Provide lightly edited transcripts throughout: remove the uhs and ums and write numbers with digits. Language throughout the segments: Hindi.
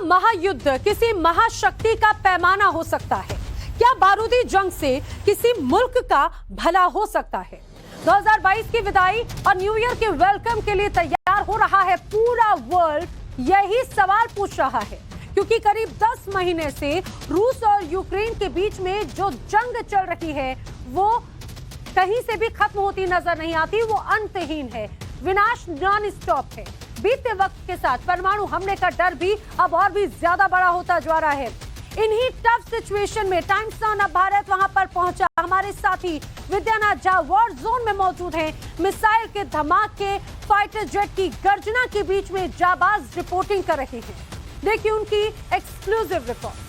महायुद्ध किसी महाशक्ति का पैमाना हो सकता है? क्या बारूदी जंग से किसी मुल्क का भला हो सकता है? 2022 की विदाई और न्यू ईयर के वेलकम के लिए तैयार हो रहा है पूरा वर्ल्ड। यही सवाल पूछ रहा है क्योंकि करीब 10 महीने से रूस और यूक्रेन के बीच में जो जंग चल रही है वो कहीं से भी खत्म होती नजर नहीं आती। वो अंतहीन है, विनाश नॉन स्टॉप है। बीते वक्त के साथ परमाणु हमले का डर भी अब और भी ज्यादा बड़ा होता जा रहा है। इन्हीं टफ सिचुएशन में टाइम्स नाउ अब भारत वहां पर पहुंचा। हमारे साथी विद्यानाथ झा वॉर जोन में मौजूद हैं। मिसाइल के धमाके, फाइटर जेट की गर्जना के बीच में जाबाज रिपोर्टिंग कर रहे हैं। देखिए उनकी एक्सक्लूसिव रिपोर्ट।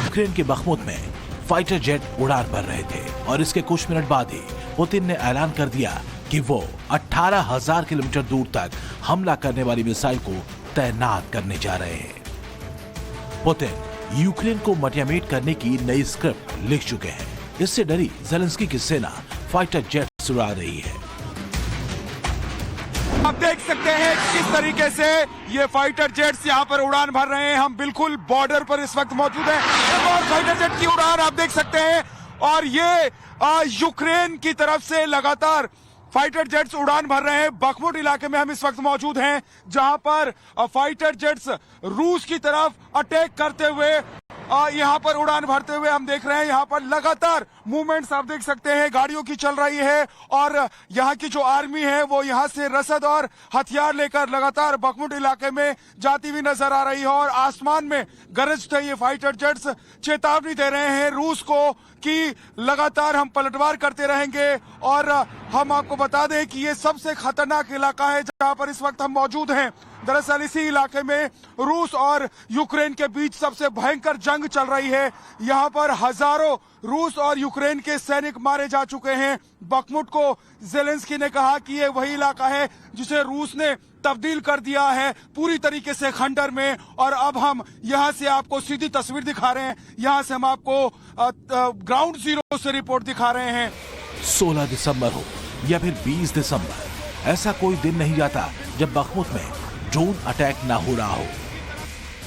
यूक्रेन के बखमुत में फाइटर जेट उड़ान भर रहे थे और इसके कुछ मिनट बाद ही पुतिन ने ऐलान कर दिया कि वो 18,000 किलोमीटर दूर तक हमला करने वाली मिसाइल को तैनात करने जा रहे हैं। पुतिन यूक्रेन को मटियामेट करने की नई स्क्रिप्ट लिख चुके हैं। इससे डरी ज़ेलेंस्की की सेना फाइटर जेट उड़ा रही है। आप देख सकते हैं किस तरीके से ये फाइटर जेट्स यहाँ पर उड़ान भर रहे हैं। हम बिल्कुल बॉर्डर पर इस वक्त मौजूद हैं और फाइटर जेट की उड़ान आप देख सकते हैं और ये यूक्रेन की तरफ से लगातार फाइटर जेट्स उड़ान भर रहे हैं। बखमुट इलाके में हम इस वक्त मौजूद हैं जहां पर फाइटर जेट्स रूस की तरफ अटैक करते हुए यहाँ पर उड़ान भरते हुए हम देख रहे हैं। यहाँ पर लगातार मूवमेंट्स आप देख सकते हैं, गाड़ियों की चल रही है और यहाँ की जो आर्मी है वो यहाँ से रसद और हथियार लेकर लगातार बखमुट इलाके में जाती हुई नजर आ रही है और आसमान में गरजते ये फाइटर जेट्स चेतावनी दे रहे हैं रूस को कि लगातार हम पलटवार करते रहेंगे। और हम आपको बता दें कि ये सबसे खतरनाक इलाका है जहाँ पर इस वक्त हम मौजूद हैं। दरअसल इसी इलाके में रूस और यूक्रेन के बीच सबसे भयंकर जंग चल रही है। यहाँ पर हजारों रूस और यूक्रेन के सैनिक मारे जा चुके हैं। बखमुट को ज़ेलेंस्की ने कहा कि ये वही इलाका है जिसे रूस ने तब्दील कर दिया है पूरी तरीके से खंडर में। और अब हम यहाँ से आपको सीधी तस्वीर दिखा रहे हैं। यहाँ से हम आपको ग्राउंड जीरो से रिपोर्ट दिखा रहे हैं। 16 दिसंबर हो या फिर 20 दिसंबर, ऐसा कोई दिन नहीं जाता जब बखमुत में ड्रोन अटैक ना हो रहा हो।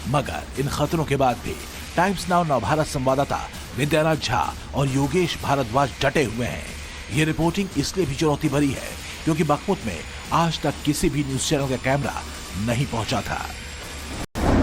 मगर इन खतरों के बाद भी टाइम्स नाउ नवभारत संवाददाता विद्यानाथ झा और योगेश भारद्वाज डटे हुए हैं। ये रिपोर्टिंग इसलिए भी चुनौती भरी है क्योंकि बखमुत में आज तक किसी भी न्यूज चैनल का कैमरा नहीं पहुंचा था।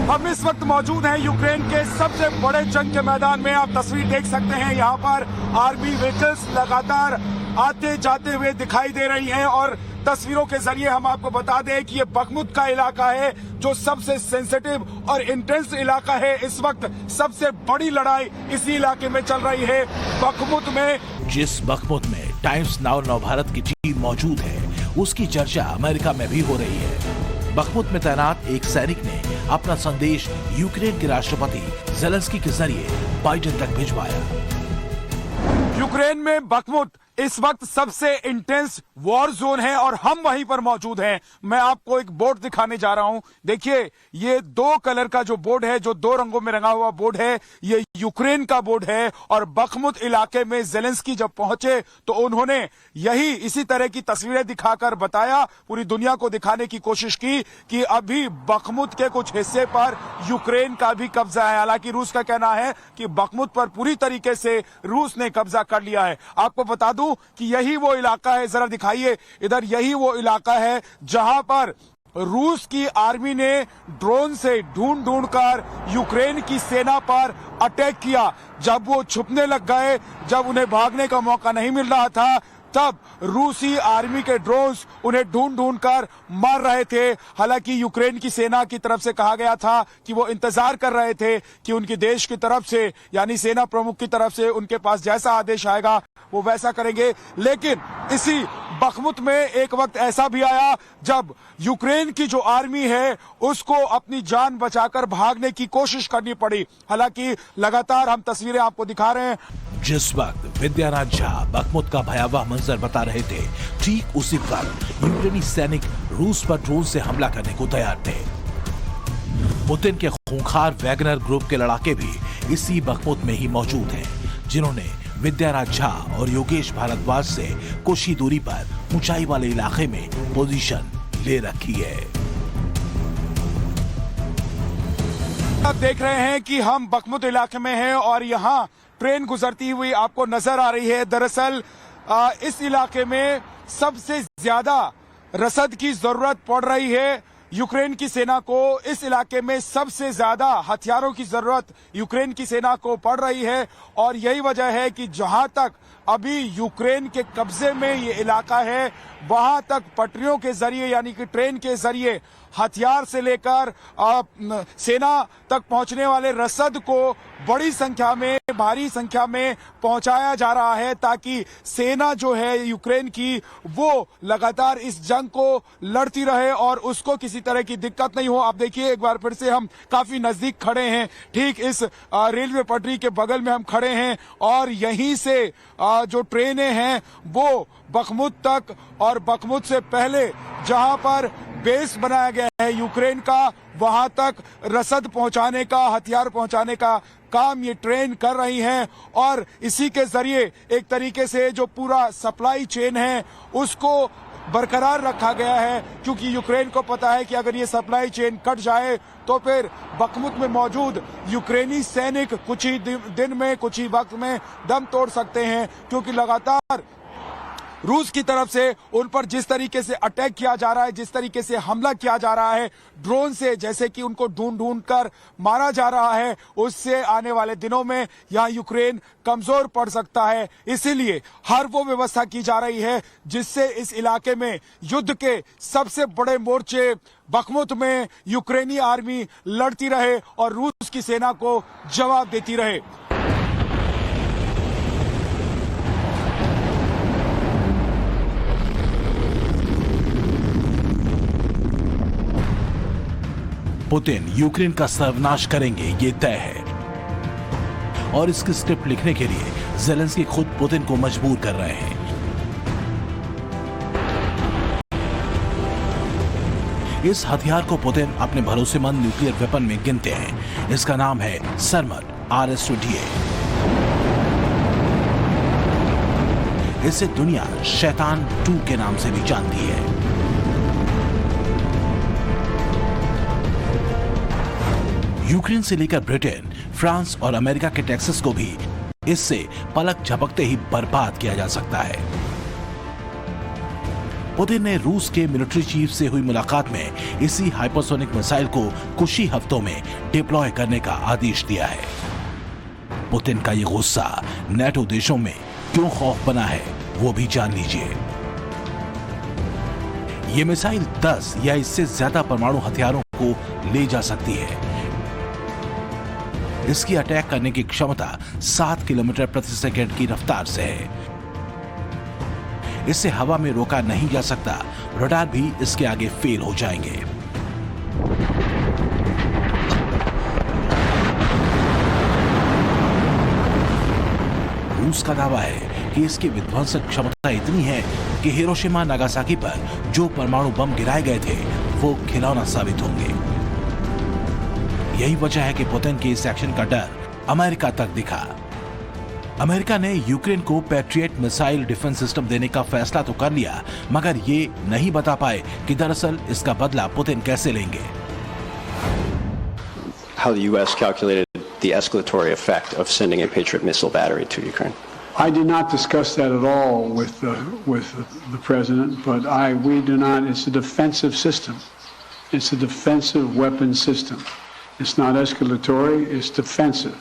हम इस वक्त मौजूद हैं यूक्रेन के सबसे बड़े जंग के मैदान में। आप तस्वीर देख सकते हैं, यहाँ पर आर्मी व्हीकल्स लगातार आते जाते हुए दिखाई दे रही हैं और तस्वीरों के जरिए हम आपको बता दें कि ये बखमुत का इलाका है जो सबसे सेंसिटिव और इंटेंस इलाका है। इस वक्त सबसे बड़ी लड़ाई इसी इलाके में चल रही है, बखमुत में। जिस बखमुत में टाइम्स नाउ नवभारत की टीम मौजूद है उसकी चर्चा अमेरिका में भी हो रही है। बखमुत में तैनात एक सैनिक ने अपना संदेश यूक्रेन के राष्ट्रपति ज़ेलेंस्की के जरिए बाइडेन तक भिजवाया। यूक्रेन में बखमुत इस वक्त सबसे इंटेंस वॉर जोन है और हम वहीं पर मौजूद हैं। मैं आपको एक बोर्ड दिखाने जा रहा हूं। देखिए, ये 2 कलर का जो बोर्ड है, जो 2 रंगों में रंगा हुआ बोर्ड है, ये यूक्रेन का बोर्ड है। और बखमुत इलाके में ज़ेलेंस्की जब पहुंचे तो उन्होंने इसी तरह की तस्वीरें दिखाकर बताया, पूरी दुनिया को दिखाने की कोशिश की कि अभी बखमुत के कुछ हिस्से पर यूक्रेन का भी कब्जा है। हालांकि रूस का कहना है कि बखमुत पर पूरी तरीके से रूस ने कब्जा कर लिया है। आपको बता दूं कि यही वो इलाका है, जरा दिखाइए इधर, यही वो इलाका है जहां पर रूस की आर्मी ने ड्रोन से ढूंढ कर यूक्रेन की सेना पर अटैक किया। जब वो छुपने लग गए, जब उन्हें भागने का मौका नहीं मिल रहा था, तब रूसी आर्मी के ड्रोन्स उन्हें ढूंढ कर मार रहे थे। हालांकि यूक्रेन की सेना की तरफ से कहा गया था कि वो इंतजार कर रहे थे कि उनके देश की तरफ से, यानी सेना प्रमुख की तरफ से उनके पास जैसा आदेश आएगा वो वैसा करेंगे। लेकिन इसी बखमुत में एक वक्त ऐसा भी आया जब यूक्रेन की जो आर्मी है उसको अपनी जान बचाकर भागने की कोशिश करनी पड़ी। हालांकि लगातार हम तस्वीरें आपको दिखा रहे हैं। जिस वक्त विद्यानाथ झा बखमुत का भयावह मंजर बता रहे थे, ठीक उसी वक्त यूक्रेनी सैनिक रूस पर ड्रोन से हमला करने को तैयार थे। पुतिन के खूंखार वैगनर ग्रुप के लड़ाके भी इसी बखमुत में ही मौजूद हैं, जिन्होंने विद्याराज झा और योगेश भारद्वाज से कुछ ही दूरी पर ऊंचाई वाले इलाके में पोजीशन ले रखी है। आप देख रहे हैं कि हम बखमुत इलाके में हैं और यहाँ ट्रेन गुजरती हुई आपको नजर आ रही है। दरअसल इस इलाके में सबसे ज्यादा रसद की जरूरत पड़ रही है। यूक्रेन की सेना को इस इलाके में सबसे ज्यादा हथियारों की जरूरत यूक्रेन की सेना को पड़ रही है और यही वजह है कि जहां तक अभी यूक्रेन के कब्जे में ये इलाका है, वहां तक पटरियों के जरिए यानी कि ट्रेन के जरिए हथियार से लेकर सेना तक पहुंचने वाले रसद को बड़ी संख्या में, भारी संख्या में पहुंचाया जा रहा है, ताकि सेना जो है यूक्रेन की वो लगातार इस जंग को लड़ती रहे और उसको किसी तरह की दिक्कत नहीं हो। आप देखिए एक बार फिर से हम काफी नजदीक खड़े हैं, ठीक इस रेलवे पटरी के बगल में हम खड़े हैं और यहीं से जो ट्रेनें हैं वो बखमुत तक और बखमुत से पहले जहां पर बेस बनाया गया है यूक्रेन का, वहां तक रसद पहुंचाने का, हथियार पहुंचाने का काम ये ट्रेन कर रही हैं और इसी के जरिए एक तरीके से जो पूरा सप्लाई चेन है उसको बरकरार रखा गया है, क्योंकि यूक्रेन को पता है कि अगर ये सप्लाई चेन कट जाए तो फिर बखमुत में मौजूद यूक्रेनी सैनिक कुछ ही दिन में, कुछ ही वक्त में दम तोड़ सकते हैं, क्योंकि लगातार रूस की तरफ से उन पर जिस तरीके से अटैक किया जा रहा है, जिस तरीके से हमला किया जा रहा है ड्रोन से, जैसे कि उनको ढूंढ कर मारा जा रहा है, उससे आने वाले दिनों में यहां यूक्रेन कमजोर पड़ सकता है। इसीलिए हर वो व्यवस्था की जा रही है जिससे इस इलाके में युद्ध के सबसे बड़े मोर्चे बखमुत में यूक्रेनी आर्मी लड़ती रहे और रूस की सेना को जवाब देती रहे। पुतिन यूक्रेन का सर्वनाश करेंगे, ये तय है और इसकी स्क्रिप्ट लिखने के लिए ज़ेलेंस्की खुद पुतिन को मजबूर कर रहे हैं। इस हथियार को पुतिन अपने भरोसेमंद न्यूक्लियर वेपन में गिनते हैं। इसका नाम है सरमट RS-28। इसे दुनिया शैतान 2 के नाम से भी जानती है। यूक्रेन से लेकर ब्रिटेन, फ्रांस और अमेरिका के टेक्सास को भी इससे पलक झपकते ही बर्बाद किया जा सकता है। पुतिन ने रूस के मिलिट्री चीफ से हुई मुलाकात में इसी हाइपरसोनिक मिसाइल को कुछ ही हफ्तों में डिप्लॉय करने का आदेश दिया है। पुतिन का ये गुस्सा नेटो देशों में क्यों खौफ बना है, वो भी जान लीजिए। ये मिसाइल 10 या इससे ज्यादा परमाणु हथियारों को ले जा सकती है। इसकी अटैक करने की क्षमता 7 किलोमीटर प्रति सेकंड की रफ्तार से है। इससे हवा में रोका नहीं जा सकता, रडार भी इसके आगे फेल हो जाएंगे। रूस का दावा है कि इसकी विध्वंसक क्षमता इतनी है कि हिरोशिमा नागासाकी पर जो परमाणु बम गिराए गए थे वो खिलौना साबित होंगे। यही वजह है कि पुतिन के इस एक्शन का डर अमेरिका तक दिखा। अमेरिका ने यूक्रेन को पैट्रियट मिसाइल डिफेंस सिस्टम देने का फैसला तो कर लिया, मगर ये नहीं बता पाए कि दरअसल इसका बदला पुतिन कैसे लेंगे। How the U.S. calculated the escalatory effect of sending a Patriot missile battery to Ukraine. I did not discuss that at all with the president, but we do not. It's a defensive system. It's a defensive weapon system. It's not escalatory. It's defensive,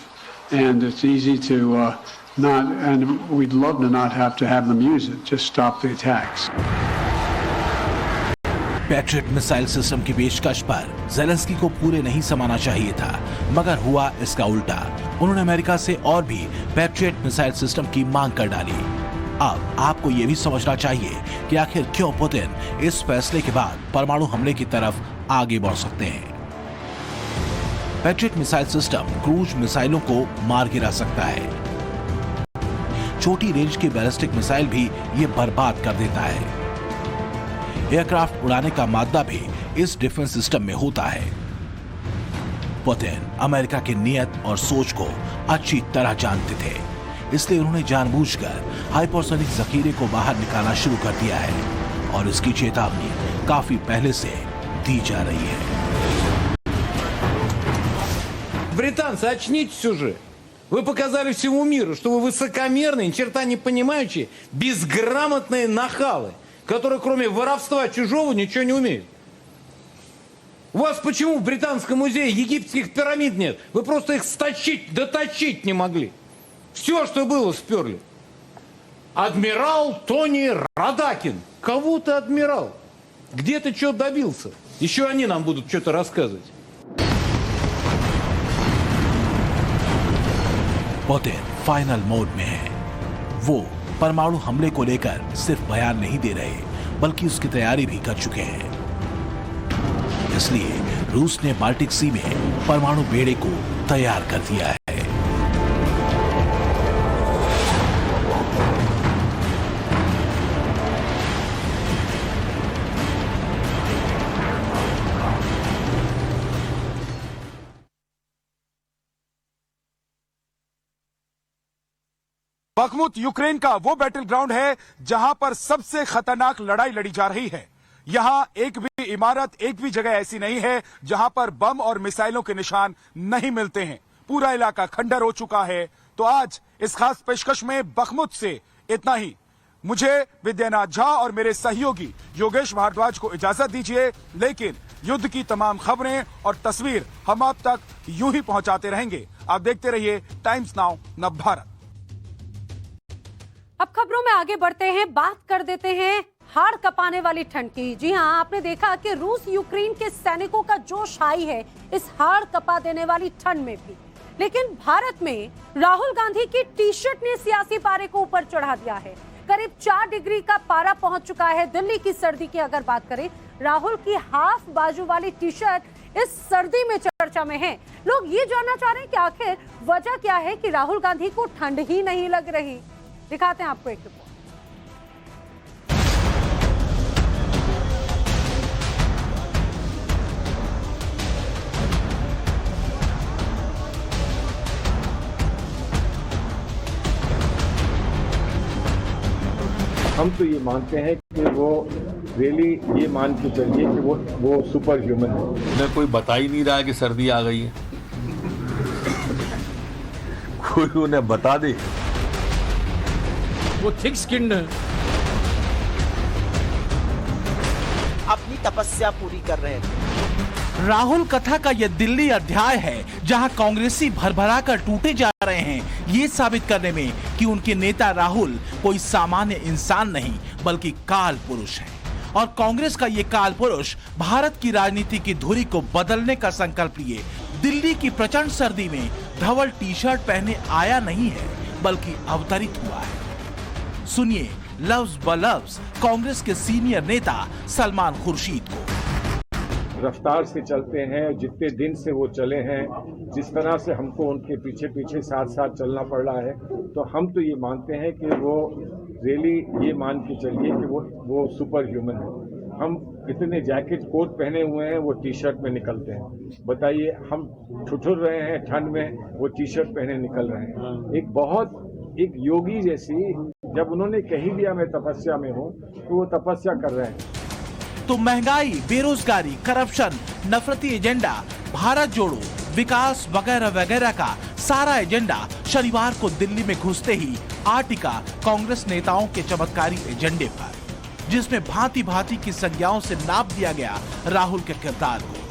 and it's easy to not. And we'd love to not have to have them use it. Just stop the attacks. Patriot missile system की पेशकश पर ज़ेलेंस्की को पूरे नहीं समाना चाहिए था, मगर हुआ इसका उल्टा। उन्होंने अमेरिका से और भी पैट्रियट मिसाइल सिस्टम की मांग कर डाली। अब आपको यह भी समझना चाहिए कि आखिर क्यों पुतिन इस फैसले के बाद परमाणु हमले की तरफ आगे बढ़ सकते हैं। पैट्रियट मिसाइल सिस्टम क्रूज मिसाइलों को मार गिरा सकता है। छोटी रेंज की बैलिस्टिक मिसाइल भी ये बर्बाद कर देता है। एयरक्राफ्ट उड़ाने का मादा भी इस डिफेंस सिस्टम में होता है। पुतिन अमेरिका की नीयत और सोच को अच्छी तरह जानते थे, इसलिए उन्होंने जानबूझकर हाइपरसोनिक जखीरे को बाहर निकालना शुरू कर दिया है और इसकी चेतावनी काफी पहले से दी जा रही है। Британцы, очнитесь уже. Вы показали всему миру, что вы высокомерные, ни черта не понимающие, безграмотные нахалы, которые кроме воровства чужого ничего не умеют. У вас почему в Британском музее египетских пирамид нет? Вы просто их доточить не могли. Все, что было, сперли. Адмирал Тони Радакин. Кого ты адмирал? Где ты что добился? Еще они нам будут что-то рассказывать. पुतिन फाइनल मोड में है। वो परमाणु हमले को लेकर सिर्फ बयान नहीं दे रहे, बल्कि उसकी तैयारी भी कर चुके हैं। इसलिए रूस ने बाल्टिक सी में परमाणु बेड़े को तैयार कर दिया है। बखमुत यूक्रेन का वो बैटल ग्राउंड है जहां पर सबसे खतरनाक लड़ाई लड़ी जा रही है। यहां एक भी इमारत, एक भी जगह ऐसी नहीं है जहां पर बम और मिसाइलों के निशान नहीं मिलते हैं। पूरा इलाका खंडर हो चुका है। तो आज इस खास पेशकश में बखमुत से इतना ही। मुझे विद्यानाथ झा और मेरे सहयोगी योगेश भारद्वाज को इजाजत दीजिए, लेकिन युद्ध की तमाम खबरें और तस्वीर हम आप तक यूं ही पहुंचाते रहेंगे। आप देखते रहिए टाइम्स नाउ नवभारत। अब खबरों में आगे बढ़ते हैं, बात कर देते हैं हाड़ कपाने वाली ठंड की। जी हां, आपने देखा कि रूस यूक्रेन के सैनिकों का जोश हाई है इस हाड़ कपा देने वाली ठंड में भी। लेकिन भारत में राहुल गांधी की टी शर्ट ने सियासी पारे को ऊपर चढ़ा दिया है। करीब 4 डिग्री का पारा पहुंच चुका है। दिल्ली की सर्दी की अगर बात करें, राहुल की हाफ बाजू वाली टी शर्ट इस सर्दी में चर्चा में है। लोग ये जानना चाह रहे हैं कि आखिर वजह क्या है कि राहुल गांधी को ठंड ही नहीं लग रही। दिखाते हैं आपको एक रिपोर्ट। हम तो ये मानते हैं कि वो रियली ये मान के चलिए कि वो सुपर ह्यूमन है। उन्हें कोई बता ही नहीं रहा है कि सर्दी आ गई है। कोई उन्हें बता दे। वो थिक स्किन्ड है। अपनी तपस्या पूरी कर रहे हैं। राहुल कथा का यह दिल्ली अध्याय है जहां कांग्रेसी भरभरा कर टूटे जा रहे हैं, ये साबित करने में कि उनके नेता राहुल कोई सामान्य इंसान नहीं बल्कि काल पुरुष हैं। और कांग्रेस का ये काल पुरुष भारत की राजनीति की धुरी को बदलने का संकल्प लिए दिल्ली की प्रचंड सर्दी में धवल टी शर्ट पहने आया नहीं है, बल्कि अवतरित हुआ है। सुनिए लफ्ज ब लफ्ज कांग्रेस के सीनियर नेता सलमान खुर्शीद को। रफ्तार से चलते हैं, जितने दिन से वो चले हैं, जिस तरह से हमको उनके पीछे पीछे साथ साथ चलना पड़ रहा है, तो हम तो ये मानते हैं कि वो रियली ये मान के चलिए कि वो सुपर ह्यूमन है। हम इतने जैकेट कोट पहने हुए हैं, वो टी शर्ट में निकलते हैं। बताइए, हम ठुठुर रहे हैं ठंड में, वो टी शर्ट पहने निकल रहे हैं। एक योगी जैसी, जब उन्होंने कही दिया मैं तपस्या में हूँ, तो वो तपस्या कर रहे हैं। तो महंगाई, बेरोजगारी, करप्शन, नफरती एजेंडा, भारत जोड़ो, विकास वगैरह वगैरह का सारा एजेंडा शनिवार को दिल्ली में घुसते ही आटिका कांग्रेस नेताओं के चमत्कारी एजेंडे पर, जिसमें भांति भांति की संज्ञाओं से नाप दिया गया राहुल के किरदार को।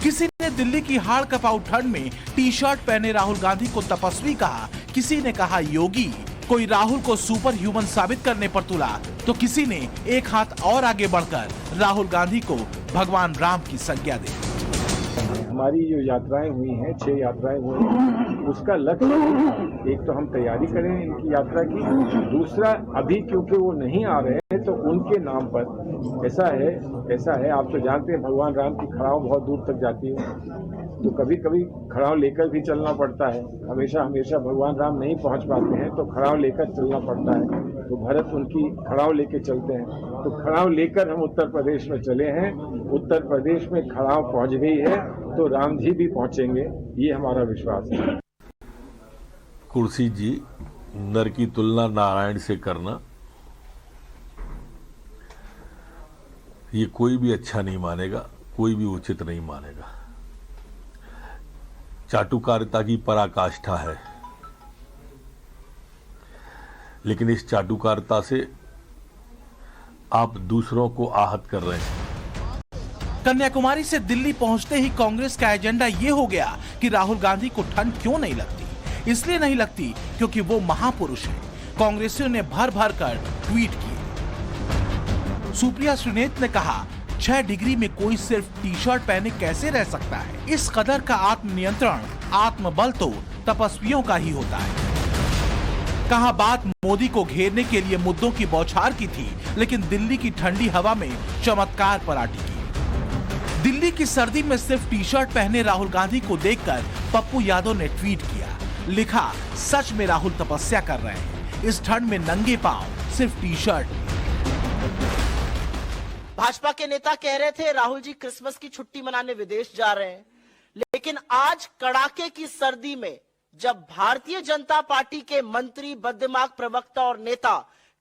किसी ने दिल्ली की हाड़ कपाऊ ठंड में टी शर्ट पहने राहुल गांधी को तपस्वी कहा, किसी ने कहा योगी, कोई राहुल को सुपर ह्यूमन साबित करने पर तुला, तो किसी ने एक हाथ और आगे बढ़कर राहुल गांधी को भगवान राम की संज्ञा दी। हमारी जो यात्राएं हुई हैं, 6 यात्राएं हुई हैं, उसका लक्ष्य एक तो हम तैयारी करें इनकी यात्रा की, दूसरा अभी क्योंकि वो नहीं आ रहे हैं तो उनके नाम पर ऐसा है, आप तो जानते हैं भगवान राम की खड़ाव बहुत दूर तक जाती है, तो कभी कभी खड़ाव लेकर भी चलना पड़ता है। हमेशा हमेशा भगवान राम नहीं पहुंच पाते हैं तो खड़ाव लेकर चलना पड़ता है। तो भरत उनकी खड़ाव लेके चलते हैं, तो खड़ाव लेकर हम उत्तर प्रदेश में चले हैं। उत्तर प्रदेश में खड़ाव पहुंच गई है तो राम जी भी पहुंचेंगे, ये हमारा विश्वास है। कुर्सी जी, नर की तुलना नारायण से करना ये कोई भी अच्छा नहीं मानेगा, कोई भी उचित नहीं मानेगा। चाटुकारिता की पराकाष्ठा है, लेकिन इस चाटुकारिता से आप दूसरों को आहत कर रहे हैं। कन्याकुमारी से दिल्ली पहुंचते ही कांग्रेस का एजेंडा ये हो गया कि राहुल गांधी को ठंड क्यों नहीं लगती। इसलिए नहीं लगती क्योंकि वो महापुरुष हैं। कांग्रेसियों ने भर भर कर ट्वीट किए। सुप्रिया सुनेत ने कहा, 6 डिग्री में कोई सिर्फ टी शर्ट पहने कैसे रह सकता है। इस कदर का आत्मनियंत्रण, आत्मबल तो तपस्वियों का ही होता है। कहा बात मोदी को घेरने के लिए मुद्दों की बौछार की थी, लेकिन दिल्ली की ठंडी हवा में चमत्कार पराठी की। दिल्ली की सर्दी में सिर्फ टी शर्ट पहने राहुल गांधी को देखकर पप्पू यादव ने ट्वीट किया, लिखा, सच में राहुल तपस्या कर रहे हैं, इस ठंड में नंगे पांव सिर्फ टी शर्ट। भाजपा के नेता कह रहे थे राहुल जी क्रिसमस की छुट्टी मनाने विदेश जा रहे हैं, लेकिन आज कड़ाके की सर्दी में जब भारतीय जनता पार्टी के मंत्री, बददिमाग प्रवक्ता और नेता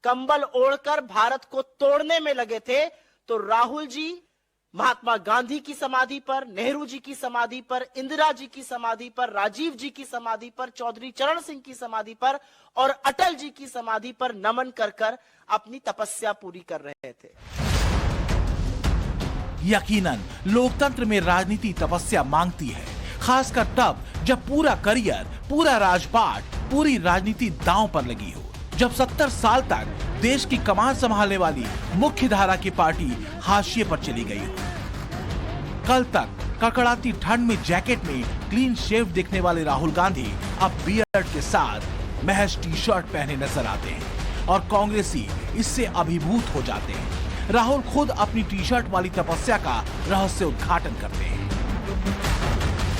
कंबल ओढ़कर भारत को तोड़ने में लगे थे, तो राहुल जी महात्मा गांधी की समाधि पर, नेहरू जी की समाधि पर, इंदिरा जी की समाधि पर, राजीव जी की समाधि पर, चौधरी चरण सिंह की समाधि पर और अटल जी की समाधि पर नमन कर कर अपनी तपस्या पूरी कर रहे थे। यकीनन लोकतंत्र में राजनीति तपस्या मांगती है, खासकर तब जब पूरा करियर, पूरा राजपाट, पूरी राजनीति दांव पर लगी हो। जब 70 साल तक देश की कमान संभालने वाली मुख्य धारा की पार्टी हाशिए पर चली गई हो। कल तक कड़कड़ाती ठंड में जैकेट में क्लीन शेव दिखने वाले राहुल गांधी अब बियर्ड के साथ महज टी शर्ट पहने नजर आते हैं और कांग्रेसी इससे अभिभूत हो जाते हैं। राहुल खुद अपनी टी शर्ट वाली तपस्या का रहस्य उद्घाटन करते हैं।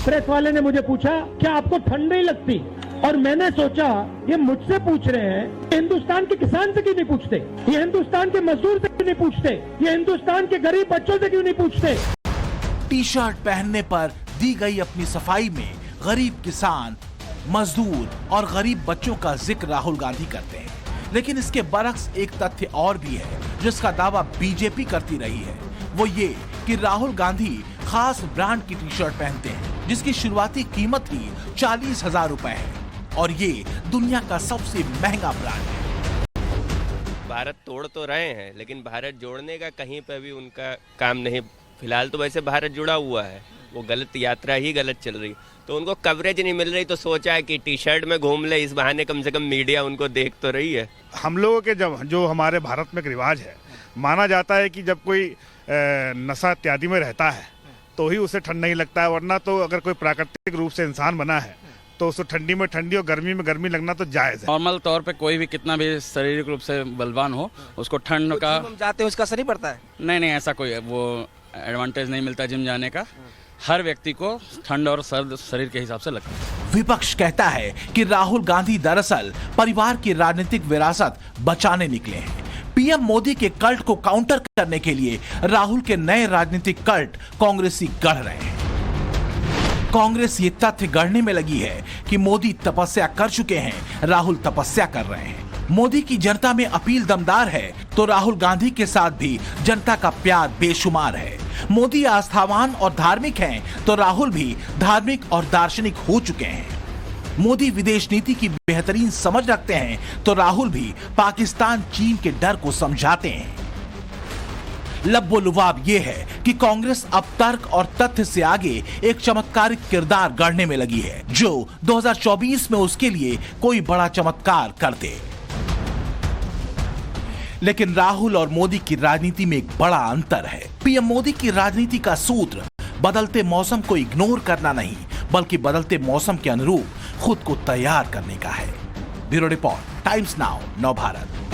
प्रेस वाले ने मुझे पूछा, क्या आपको ठंड नहीं लगती? और मैंने सोचा ये मुझसे पूछ रहे हैं, हिंदुस्तान के किसान से क्यों नहीं पूछते, ये हिंदुस्तान के मजदूर से क्यों नहीं पूछते, ये हिंदुस्तान के गरीब बच्चों से क्यों नहीं पूछते। टी शर्ट पहनने पर दी गई अपनी सफाई में गरीब किसान, मजदूर और गरीब बच्चों का जिक्र राहुल गांधी करते हैं। लेकिन इसके बरक्स एक तथ्य और भी है जिसका दावा बीजेपी करती रही है, वो ये कि राहुल गांधी खास ब्रांड की टी शर्ट पहनते हैं जिसकी शुरुआती कीमत ही 40,000 रुपए है और ये दुनिया का सबसे महंगा ब्रांड है। भारत तोड़ तो रहे हैं, लेकिन भारत जोड़ने का कहीं पर भी उनका काम नहीं। फिलहाल तो वैसे भारत जुड़ा हुआ है, वो गलत यात्रा ही गलत चल रही, तो उनको कवरेज नहीं मिल रही, तो सोचा है कि टी शर्ट में घूम ले, इस बहाने कम से कम मीडिया उनको देख तो रही है। हम लोगों के जो हमारे भारत में एक रिवाज है, माना जाता है कि जब कोई नशा इत्यादि में रहता है तो ही उसे ठंड नहीं लगता है, वरना तो अगर कोई प्राकृतिक रूप से इंसान बना है तो उसको ठंडी में ठंडी और गर्मी में गर्मी लगना तो जायज़ है। नॉर्मल तौर पे कोई भी कितना भी शारीरिक रूप से बलवान हो, उसको ठंड का हम जाते हैं उसका असर नहीं पड़ता है। नहीं, ऐसा कोई वो एडवांटेज नहीं मिलता जिम जाने का। हर व्यक्ति को ठंड और सर्द शरीर के हिसाब से लगता है। विपक्ष कहता है कि राहुल गांधी दरअसल परिवार की राजनीतिक विरासत बचाने निकले हैं। पीएम मोदी के कल्ट को काउंटर करने के लिए राहुल के नए राजनीतिक कल्ट कांग्रेसी गढ़ रहे हैं। कांग्रेस ये तथ्य गढ़ने में लगी है कि मोदी तपस्या कर चुके हैं, राहुल तपस्या कर रहे हैं। मोदी की जनता में अपील दमदार है तो राहुल गांधी के साथ भी जनता का प्यार बेशुमार है। मोदी आस्थावान और धार्मिक हैं तो राहुल भी धार्मिक और दार्शनिक हो चुके हैं। मोदी विदेश नीति की बेहतरीन समझ रखते हैं तो राहुल भी पाकिस्तान, चीन के डर को समझाते हैं। लब्बो लुबाब ये है कि कांग्रेस अब तर्क और तथ्य से आगे एक चमत्कारिक किरदार गढ़ने में लगी है जो 2024 में उसके लिए कोई बड़ा चमत्कार कर दे। लेकिन राहुल और मोदी की राजनीति में एक बड़ा अंतर है। पीएम मोदी की राजनीति का सूत्र बदलते मौसम को इग्नोर करना नहीं, बल्कि बदलते मौसम के अनुरूप खुद को तैयार करने का है। ब्यूरो रिपोर्ट, टाइम्स नाउ, नव भारत।